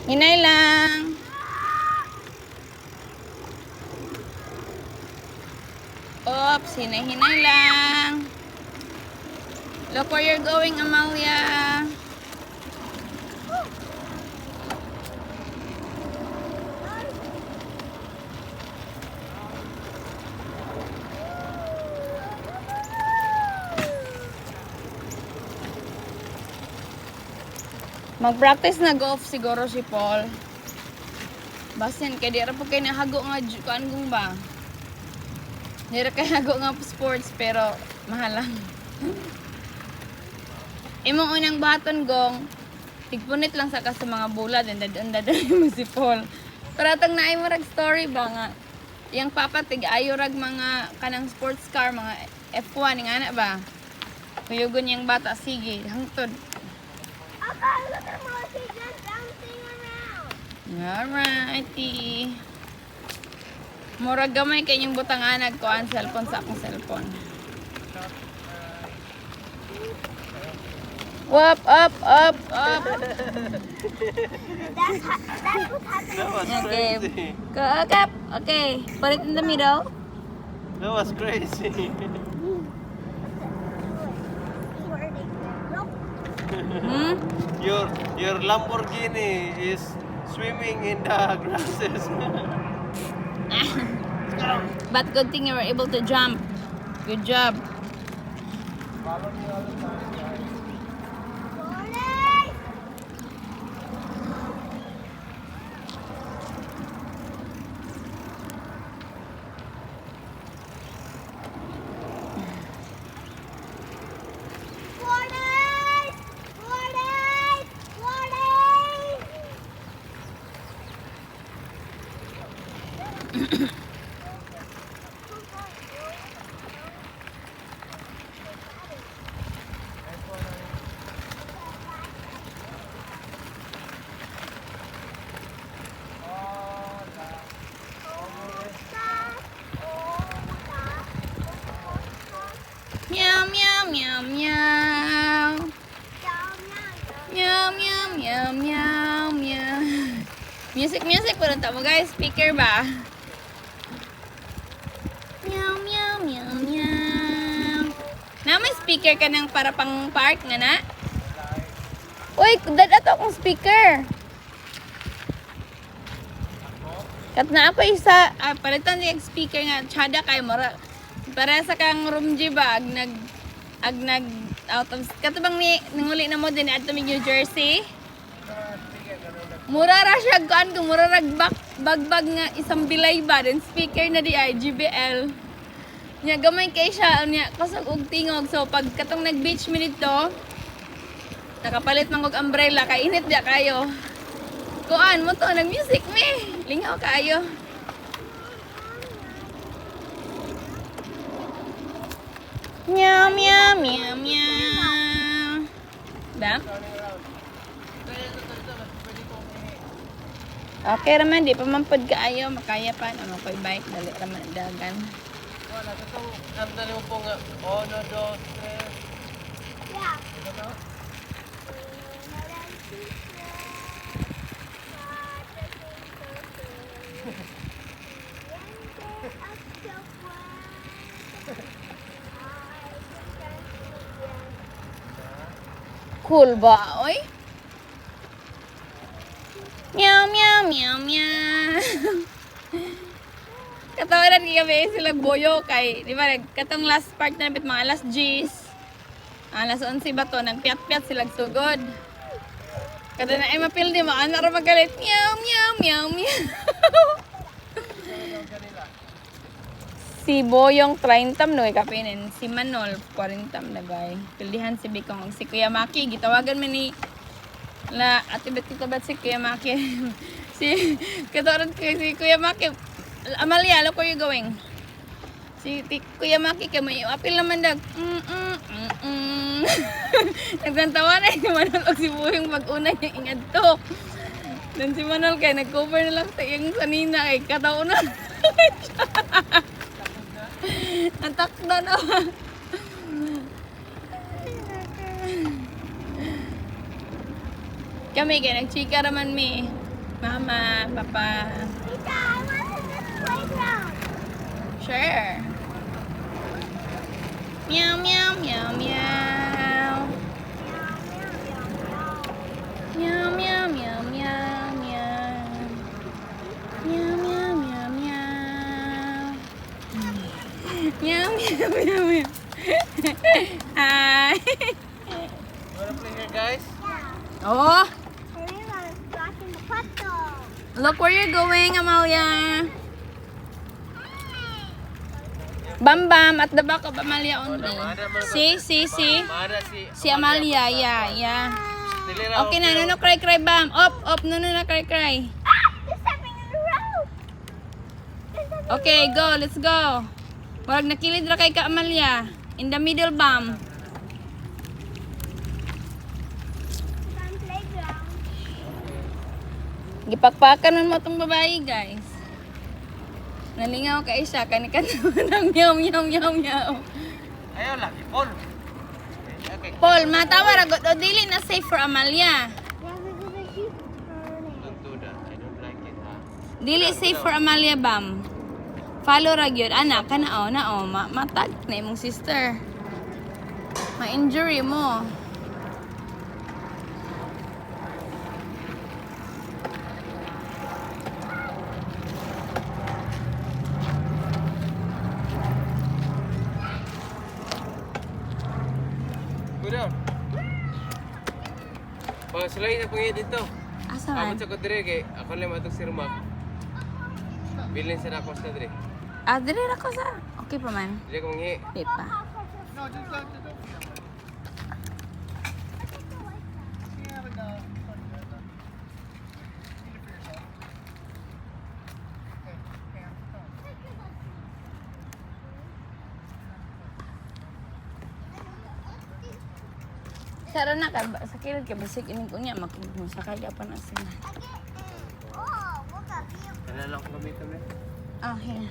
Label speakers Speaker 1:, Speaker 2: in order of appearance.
Speaker 1: Hinay lang. Oops, hinay-hinay lang. Look where you're going, Amalia. Mag-practice na golf siguro si Paul. Basin, kaya di ra po kayo nahago nga kuan kung ba. Di ra kayo hago nga sports, pero mahal lang. Imong unang baton gong, tigpunit lang sa mga bulad, and dadon mo si Paul. Pero atong naay mo rag story ba nga, yung papa tig-ayo rag mga kanang sports car, mga F1, nga na ba? Kuyugon yung bata, sige, hangtod.
Speaker 2: Okay, look at Marcy just bouncing around.
Speaker 1: Alrighty. Murag gamay kay yung butanganag ko ang cellphone sa akong cellphone. Up, up, up, up.
Speaker 2: That's what happened.
Speaker 3: That was
Speaker 1: Okay.
Speaker 3: crazy.
Speaker 1: Go up. Okay. Put it in the middle.
Speaker 3: That was crazy.
Speaker 1: Hmm?
Speaker 3: Your Lamborghini is swimming in the grasses.
Speaker 1: But good thing you were able to jump. Good job. Meow, meow, meow, meow. Meow, meow, meow, meow, meow. Music, music. Puro tamo guys. Speaker ba? Meow, meow, meow, meow. Na may speaker ka ng para pang park nga na? Uy, dada to akong speaker. Kat na ako isa, palitan yung speaker nga, tsada kayo, mara. Para sa kang room G ba, ag nag, out of, katubang ni, nanguli na mo din, at New Jersey. Mura ra siya, kuan ko, mura ra bagbag nga, isang bilay ba, then speaker na di ay, GBL. Nya, gamay kay siya, nya, kasag og tingog, so pag katong nag-beach minute to, nakapalit man kog umbrella, kay init dia kayo. Kuan mo to, nag-music me. Lingaw kayo. Meow, meow, meow, meow. Da? Okay raman, di pa mampod kaayo, makaya pa. Ano ko bike, dali raman ang dagan.
Speaker 3: Wala ka itong, nandali mo po nga, 1, 2, 3.
Speaker 2: Yeah.
Speaker 1: Cool ba, oy? Meow, meow, meow, meow. Katawanan kami sila boyo kay, di ba, katong last part na bit mga alas 10. Alas 11 ba to, nagpiat-piat sila sugod. Kada na ay mapildi mo, anak ra magalit. Meow, meow, meow, meow. Si Boyong 30 no kapinin, si Manol 40 na gay. Pildihan si Bikong, si Kuya Maki, gitawagan man ni la atibet kita bat si Kuya Maki. Si katawaran ko si Kuya Maki. Amalia, look where you going? Si Kuya Maki kay may apil naman dag. Nagtantawa na si Manol o si Boyong pag-una niya ingad to. Dan si Manol kay nag-cover na lang sa iyang sanina kay kataon na. Natakda na. Kami kaya nagchika raman mi. Mama, Papa.
Speaker 2: Tita, I want in this playground.
Speaker 1: Sure. Meow, meow, meow, meow.
Speaker 2: Meow, meow, meow, meow.
Speaker 1: Meow, meow, meow, meow, meow. Meow, meow, meow, meow. Meow, meow, meow, meow. Hi.
Speaker 3: Wanna play here, guys?
Speaker 2: Yeah.
Speaker 1: Oh,
Speaker 2: Karina is blocking the puzzle.
Speaker 1: look where you're going, Amalia. Bam Bam at the back of Amalia only. See.
Speaker 3: Mana
Speaker 1: Si Amalia, yeah.
Speaker 3: Dili ra.
Speaker 1: Okay na, no cry, Bam. Up, no na cry.
Speaker 2: Ah! You're stepping in the road.
Speaker 1: Okay, go, let's go. Wag nakilid ra kay ka Amalia. In the middle, Bam.
Speaker 2: Fun playground.
Speaker 1: Gipakpakan mo tong babae, guys. Nalingaw ka isa, kanikan ng meow, meow, meow, meow.
Speaker 3: Ayaw lagi, Paul. Okay.
Speaker 1: Paul, matawa ra gud o dili na safe for Amalia.
Speaker 2: Yeah, because the sheep turning.
Speaker 3: Don't do that. I don't like it, ha?
Speaker 1: Dili safe for Amalia, Bam. Follow ra gyud anak kana na matag na imong sister. Ma-injury mo.
Speaker 3: Go down. Sulay na pangit dito.
Speaker 1: Asa
Speaker 3: Abot
Speaker 1: man?
Speaker 3: sa ko dire kay ako lang matog si Rumak. Bilin sa nakos na dire.
Speaker 1: Dili ra ko sa. Okay pa man.
Speaker 3: Dili ko mangi.
Speaker 1: Di pa. Sara na ka ba sa kilid ka basig ining kunya makimo sa kaya pa na sila.
Speaker 2: Oh, look up here.
Speaker 3: Kana lang ko gamiton eh.
Speaker 1: Ah, here.